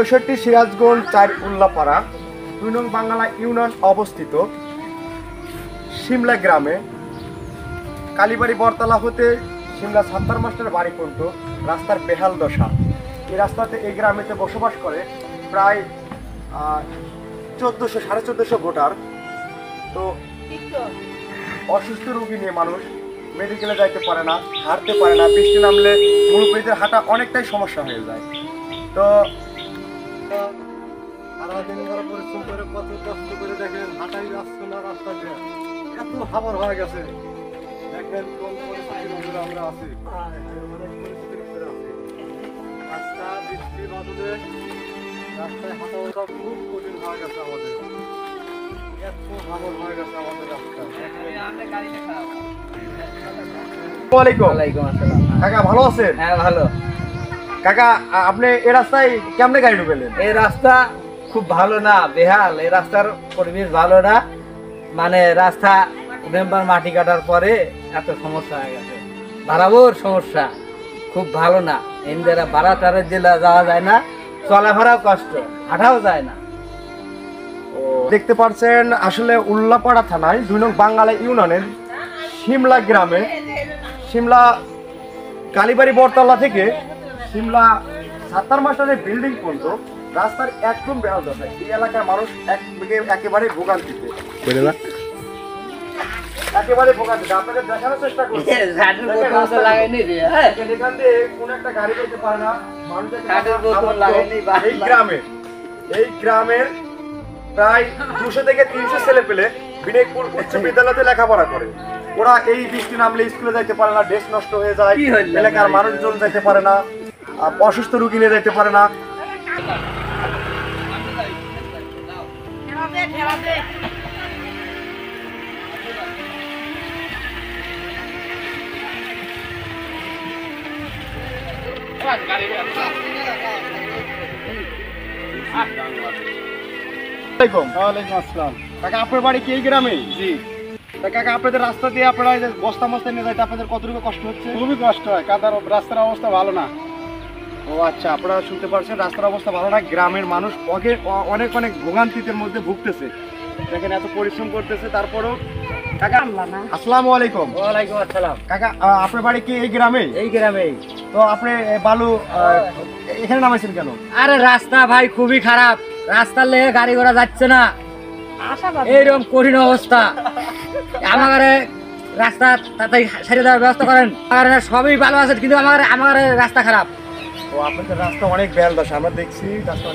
৬৫ সিরাজগঞ্জ ৪ উল্লাপাড়া ২ নং বাংলা ইউনিয়ন অবস্থিত শিমলা গ্রামে কালীবাড়ি বরতলা হতে শিমলা সাত্তার মাস্টার বাড়ি পর্যন্ত রাস্তার বেহাল দশা। এই রাস্তাতে এই গ্রামেতে বসবাস করে প্রায় ১৪০০-১৪৫০ ভোটার। তো অসুস্থ রোগী নিয়ে মানুষ মেডিকেলে যাইতে পারে না, হাঁটতে পারে না। বৃষ্টি নামলে মুরব্বীদের হাঁটা অনেকটাই সমস্যা হয়ে যায়। তো সারাদিন ধরে পরিশ্রম করে কত কষ্ট করে দেখেন হাঁটাই যাচ্ছে না, রাস্তা দিয়ে এত খাবার হয়ে গেছে। দেখেন কোন পরিস্থিতির উপরে আমরা আছি, অনেক পরিস্থিতির উপরে আছি। রাস্তা বৃষ্টি বাদলে রাস্তায় হাঁটা ওঠা খুব কঠিন হয়ে গেছে আমাদের, এত খাবার হয়ে গেছে আমাদের রাস্তা। কাকা ভালো আছেন? হ্যাঁ ভালো। কাকা আপনি এই রাস্তায় কেমনে গাড়ি ঢুকেলেন? এই রাস্তা খুব ভালো না, বেহাল। এই রাস্তার পরিবেশ ভালো না, মানে রাস্তা মেম্বার মাটি কাটার পরে এত সমস্যা হয়ে গেছে, বরাবর সমস্যা, খুব ভালো না। ইন্দিরা বারাটারের জেলা যাওয়া যায় না, চলাফেরাও কষ্ট, হাঁটাও যায় না। দেখতে পাচ্ছেন আসলে উল্লাপাড়া থানায় ২ নং বাংলা ইউনিয়নের শিমলা গ্রামে শিমলা কালীবাড়ি বরতলা থেকে শিমলা সাত্তার মাস্টারের বিল্ডিং পর্যন্ত রাস্তার একদম বেহাল দশা। এই এলাকার মানুষ একেবারে ভোগান্তিতে, একেবারে ভোগান্তিতে। আপনাদের দেখানোর চেষ্টা করছি, এখান দিয়ে কোন একটা গাড়ি যেতে পারে না। এই গ্রামের প্রায় ২০০ থেকে ৩০০ ছেলে পেলে বিনায়কপুর উচ্চ বিদ্যালয়তে লেখাপড়া করে। ওরা এই বৃষ্টি নামলে স্কুলে যাইতে পারে না, ড্রেস নষ্ট হয়ে যায়, এলাকার মানুষজন যাইতে পারে না, অসুস্থ রোগী নিয়ে যাইতে পারে না। কাকা আপনার বাড়ি কি এই গ্রামে? জি। কাকা আপনাদের রাস্তা দিয়ে আপনারা বস্তা মস্তা নিয়ে যাইতে আপনাদের কতটুকু কষ্ট হচ্ছে? খুবই কষ্ট হয়, রাস্তার অবস্থা ভালো না। ও আচ্ছা, আপনারা শুনতে পারছেন রাস্তার অবস্থা ভালো না। গ্রামের মানুষ অনেক অনেক ভোগান্তির মধ্যে ভুগতেছে। দেখেন এত পরিশ্রম করতেছে, তারপরও। কাকা আসসালামু আলাইকুম। ওয়ালাইকুম আসসালাম। কাকা আপনার বাড়ি কি এই গ্রামে? এই গ্রামেই। তো আপনি বালু এখানে নামাইছেন কেন? আরে রাস্তা ভাই খুবই খারাপ, রাস্তার লেগে গাড়ি ঘোড়া যাচ্ছে না, এইরকম কঠিন অবস্থা। আমার রাস্তা তাড়াতাড়ি সারিয়ে দেওয়ার ব্যবস্থা করেন। আমার সবই ভালো আছে, কিন্তু আমার রাস্তা খারাপ। ও আপনাদের রাস্তা অনেক বেহাল দশা, আমরা দেখছি রাস্তা